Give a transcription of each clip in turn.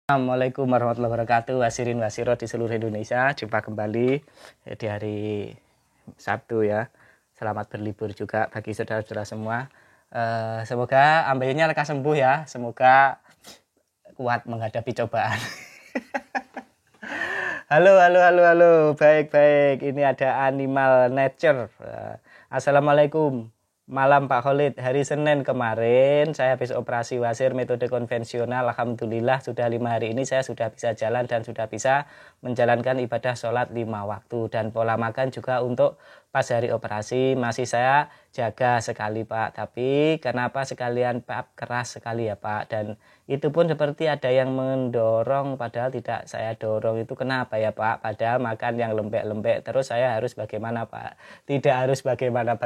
Assalamualaikum warahmatullahi wabarakatuh. Wasirin wasiro di seluruh Indonesia. Jumpa kembali di hari Sabtu ya. Selamat berlibur juga bagi saudara-saudara semua. Semoga ambilnya lekas sembuh ya. Semoga kuat menghadapi cobaan. Halo. Baik. Ini ada Animal Nature. Assalamualaikum. Malam Pak Khalid, hari Senin kemarin saya habis operasi wasir metode konvensional. Alhamdulillah sudah 5 hari ini saya sudah bisa jalan dan sudah bisa menjalankan ibadah sholat 5 waktu. Dan pola makan juga untuk pas hari operasi masih saya jaga sekali Pak. Tapi kenapa sekalian Pak, keras sekali ya Pak. Dan itu pun seperti ada yang mendorong padahal tidak saya dorong. Itu kenapa ya Pak? Padahal makan yang lembek-lembek terus saya harus bagaimana Pak? Tidak harus bagaimana.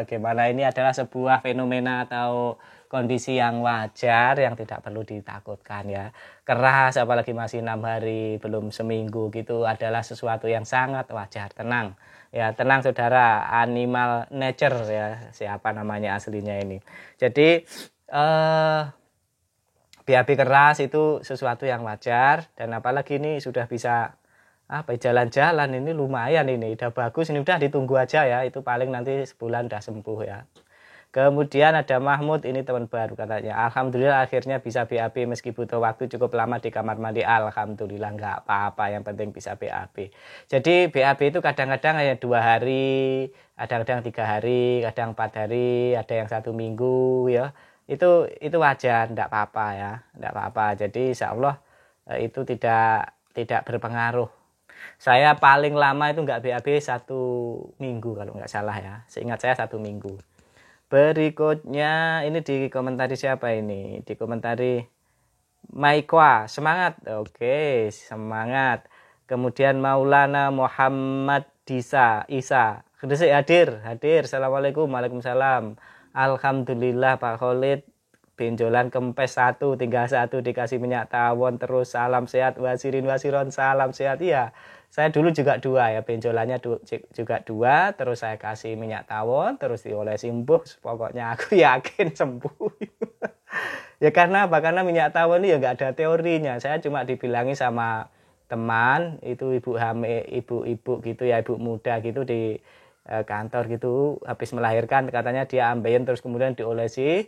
Ini adalah sebuah fenomena atau kondisi yang wajar yang tidak perlu ditakutkan ya. Keras apalagi masih 6 hari belum seminggu gitu adalah sesuatu yang sangat wajar. Tenang ya, tenang saudara. Animal Nature ya, siapa namanya aslinya ini. Jadi BAB keras itu sesuatu yang wajar, dan apalagi ini sudah bisa jalan-jalan, ini lumayan, ini udah bagus, ini udah ditunggu aja ya, itu paling nanti sebulan udah sembuh ya. Kemudian ada Mahmud, ini teman baru katanya, alhamdulillah akhirnya bisa BAB meski butuh waktu cukup lama di kamar mandi. Alhamdulillah, nggak apa-apa, yang penting bisa BAB. Jadi BAB itu kadang-kadang hanya 2 hari, kadang-kadang 3 hari, kadang 4 hari, ada yang 1 minggu ya. Itu wajar, enggak apa-apa ya, enggak apa-apa. Jadi insya Allah itu tidak berpengaruh. Saya paling lama itu enggak BAB 1 minggu kalau enggak salah ya. Seingat saya 1 minggu. Berikutnya ini di komentari siapa ini? Di komentari Maikwa, semangat. Oke, semangat. Kemudian Maulana Muhammad Isa. Hadir. Assalamualaikum. Waalaikumsalam. Alhamdulillah Pak Khalid, benjolan kempes 1, tinggal 1, dikasih minyak tawon terus. Salam sehat wasiron, salam sehat. Iya, saya dulu juga 2 ya, benjolannya juga 2, terus saya kasih minyak tawon, terus diolesin sembuh. Pokoknya aku yakin sembuh. Ya karena apa? Karena minyak tawon ini ya nggak ada teorinya. Saya cuma dibilangi sama teman, itu ibu hamil, ibu-ibu gitu ya, ibu muda gitu di kantor gitu, habis melahirkan katanya dia ambeien terus kemudian diolesi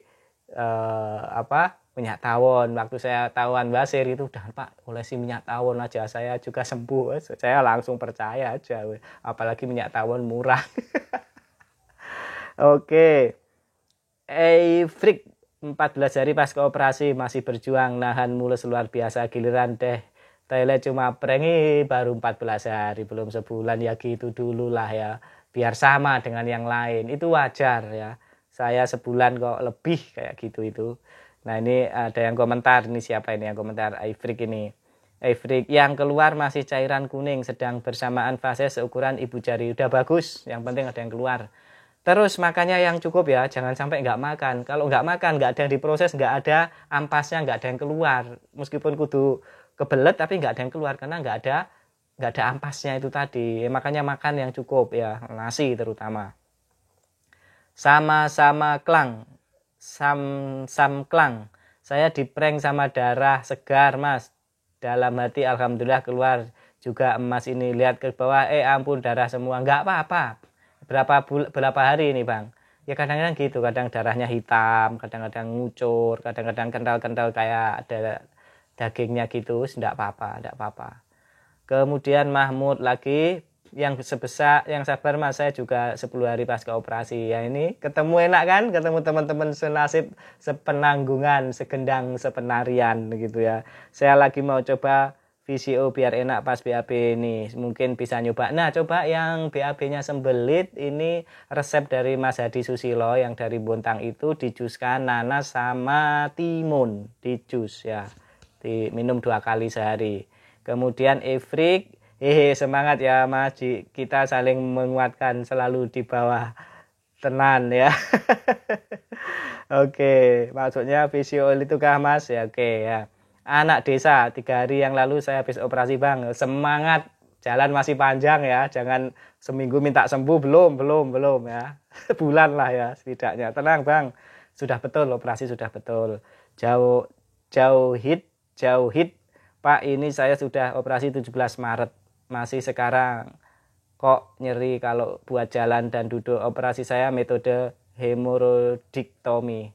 minyak tawon. Waktu saya tahuan wasir itu, udah Pak olesi minyak tawon aja saya juga sembuh. Saya langsung percaya aja, apalagi minyak tawon murah. Oke. Freak 14 hari pasca operasi masih berjuang nahan mulus luar biasa, giliran Tele cuma prengi baru 14 hari, belum sebulan ya, gitu dulu lah ya. Biar sama dengan yang lain, itu wajar ya. Saya sebulan kok lebih kayak gitu itu. Nah ini ada yang komentar, ini siapa ini yang komentar? Ifrik ini. Ifrik, yang keluar masih cairan kuning, sedang bersamaan fase seukuran ibu jari. Udah bagus, yang penting ada yang keluar. Terus makannya yang cukup ya, jangan sampai nggak makan. Kalau nggak makan, nggak ada yang diproses, nggak ada ampasnya, nggak ada yang keluar. Meskipun kudu kebelet tapi nggak ada yang keluar karena nggak ada ampasnya itu tadi. Makanya makan yang cukup ya, nasi terutama. Sama klang, sam klang. Saya diprank sama darah segar Mas. Dalam hati alhamdulillah keluar juga emas ini. Lihat ke bawah, ampun darah semua. Nggak apa-apa. Berapa hari ini Bang? Ya kadang-kadang gitu, kadang darahnya hitam, kadang-kadang ngucur, kadang-kadang kental-kental kayak ada dagingnya gitu. Enggak apa-apa. Kemudian Mahmud lagi, yang sabar Mas, saya juga 10 hari pasca operasi ya. Ini ketemu enak kan, ketemu teman-teman senasib, sepenanggungan, segendang, sepenarian gitu ya. Saya lagi mau coba VCO biar enak pas BAB ini, mungkin bisa nyoba. Nah coba yang BAB-nya sembelit, ini resep dari Mas Hadi Susilo yang dari Bontang itu, dijuskan nanas sama timun, dijus ya, diminum 2 kali sehari. Kemudian Ifrik, semangat ya Mas, kita saling menguatkan selalu di bawah tenan ya. Oke, maksudnya visual itu kah Mas ya? Oke ya. Anak desa, 3 hari yang lalu saya habis operasi Bang. Semangat, jalan masih panjang ya, jangan seminggu minta sembuh, belum ya. Bulan lah ya setidaknya. Tenang Bang, sudah betul, operasi sudah betul. Jauh hit Pak, ini saya sudah operasi 17 Maret, masih sekarang kok nyeri kalau buat jalan dan duduk. Operasi saya metode hemoroidektomi.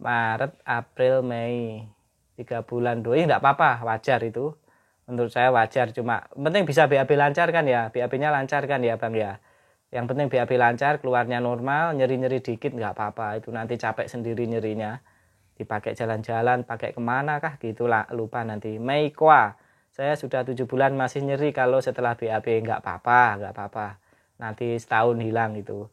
Maret, April, Mei, 3 bulan dulu. Enggak apa-apa, wajar itu. Menurut saya wajar, cuma penting bisa BAB lancar kan ya, BAB-nya lancar kan ya Bang ya. Yang penting BAB lancar, keluarnya normal, nyeri-nyeri dikit nggak apa-apa. Itu nanti capek sendiri nyerinya. Dipakai jalan-jalan, pakai kemana kah gitu lah, lupa nanti. Mei Kwa, saya sudah 7 bulan masih nyeri, kalau setelah BAB nggak apa-apa. Nanti setahun hilang itu.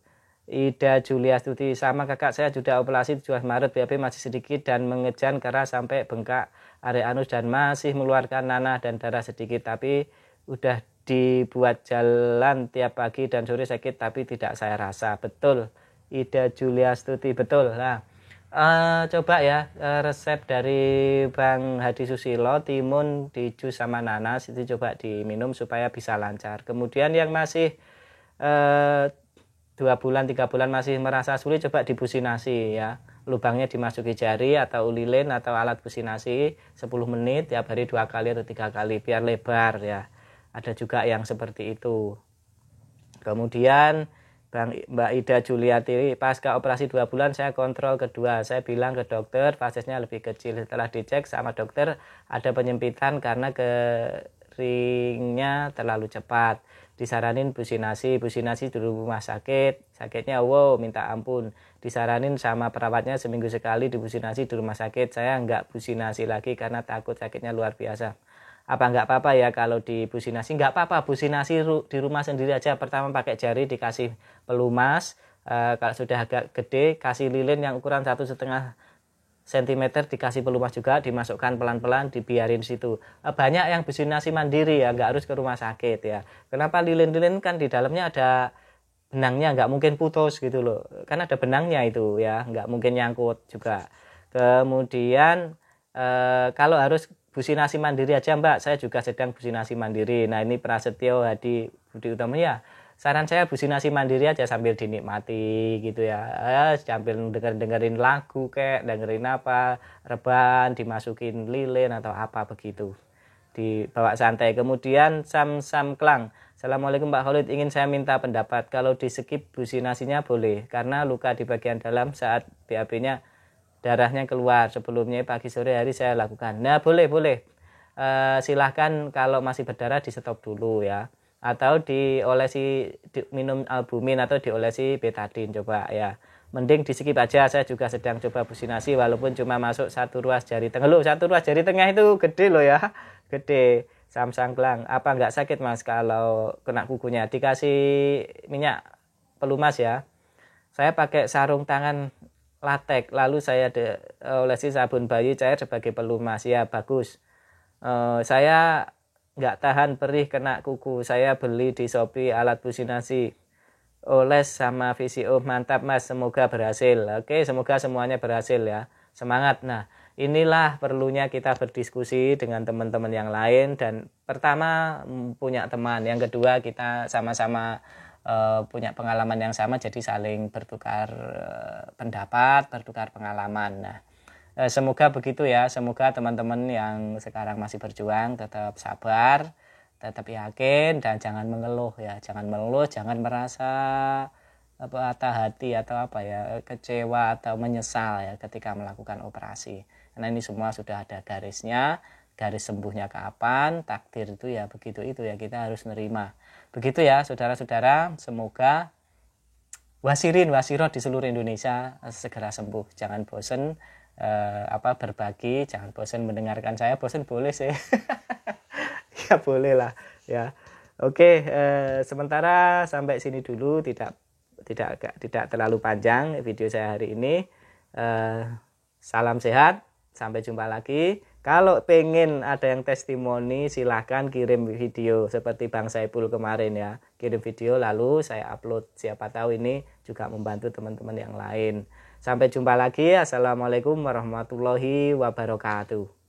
Ida Julia Stuti, sama kakak saya sudah operasi 17 Maret, BAB masih sedikit dan mengejan karena sampai bengkak area anus dan masih mengeluarkan nanah dan darah sedikit, tapi udah dibuat jalan tiap pagi dan sore sakit tapi tidak saya rasa. Betul, Ida Julia Stuti, betul. Nah, coba ya resep dari Bang Hadi Susilo, timun di jus sama nanas itu coba diminum supaya bisa lancar. Kemudian yang masih 2 bulan 3 bulan masih merasa sulit, coba dibusinasi ya, lubangnya dimasuki jari atau lilin atau alat businasi 10 menit tiap hari 2 kali atau 3 kali biar lebar ya. Ada juga yang seperti itu. Kemudian Mbak Ida Juliati, pasca operasi 2 bulan saya kontrol kedua, saya bilang ke dokter fasesnya lebih kecil, setelah dicek sama dokter ada penyempitan karena keringnya terlalu cepat, disaranin businasi di rumah sakitnya wow minta ampun, disaranin sama perawatnya seminggu sekali dibusinasi di rumah sakit, saya nggak businasi lagi karena takut sakitnya luar biasa. Apa nggak apa-apa ya kalau dibusinasi? Nggak apa-apa, businasi di rumah sendiri aja. Pertama pakai jari dikasih pelumas, kalau sudah agak gede kasih lilin yang ukuran 1,5 cm dikasih pelumas juga, dimasukkan pelan-pelan, dibiarin situ. Banyak yang businasi mandiri ya, nggak harus ke rumah sakit ya. Kenapa lilin-lilin kan di dalamnya ada benangnya, nggak mungkin putus gitu loh, kan ada benangnya itu ya, nggak mungkin nyangkut juga. Kemudian kalau harus businasi mandiri aja Mbak, saya juga sedang businasi mandiri. Nah ini Prasetyo Hadi Budi Utama ya, saran saya businasi mandiri aja sambil dinikmati gitu ya, sambil dengerin lagu kayak dengerin apa, reban dimasukin lilin atau apa begitu, dibawa santai. Kemudian Sam Klang, Assalamualaikum Pak Khalid, ingin saya minta pendapat, kalau di skip businasinya boleh karena luka di bagian dalam saat BAB-nya darahnya keluar, sebelumnya pagi sore hari saya lakukan. Nah boleh silahkan, kalau masih berdarah di stop dulu ya, atau diolesi minum albumin atau diolesi betadin coba ya, mending di skip aja. Saya juga sedang coba businasi walaupun cuma masuk 1 ruas jari tengah. Loh, 1 ruas jari tengah itu gede loh ya, gede. Samsang Klang, apa nggak sakit Mas kalau kena kukunya? Dikasih minyak pelumas ya, saya pakai sarung tangan latek, lalu saya olesi sabun bayi cair sebagai pelumas ya, bagus. Saya nggak tahan perih kena kuku, saya beli di Shopee alat businasi oles sama VCO, mantap Mas, semoga berhasil. Oke, semoga semuanya berhasil ya, semangat. Nah inilah perlunya kita berdiskusi dengan teman-teman yang lain, dan pertama punya teman, yang kedua kita sama-sama punya pengalaman yang sama, jadi saling bertukar pendapat, bertukar pengalaman. Nah, semoga begitu ya, semoga teman-teman yang sekarang masih berjuang tetap sabar, tetap yakin, dan jangan mengeluh ya, jangan merasa patah hati atau apa ya, kecewa atau menyesal ya ketika melakukan operasi, karena ini semua sudah ada garisnya, garis sembuhnya kapan, takdir itu ya begitu itu ya, kita harus nerima. Begitu ya saudara-saudara, semoga wasirin wasiroh di seluruh Indonesia segera sembuh. Jangan bosen berbagi, jangan bosen mendengarkan saya. Bosen boleh sih. Ya boleh lah ya. Oke, sementara sampai sini dulu, tidak terlalu panjang video saya hari ini. Salam sehat, sampai jumpa lagi. Kalau pengen ada yang testimoni, silahkan kirim video seperti Bang Saipul kemarin ya. Kirim video lalu saya upload. Siapa tahu ini juga membantu teman-teman yang lain. Sampai jumpa lagi. Assalamualaikum warahmatullahi wabarakatuh.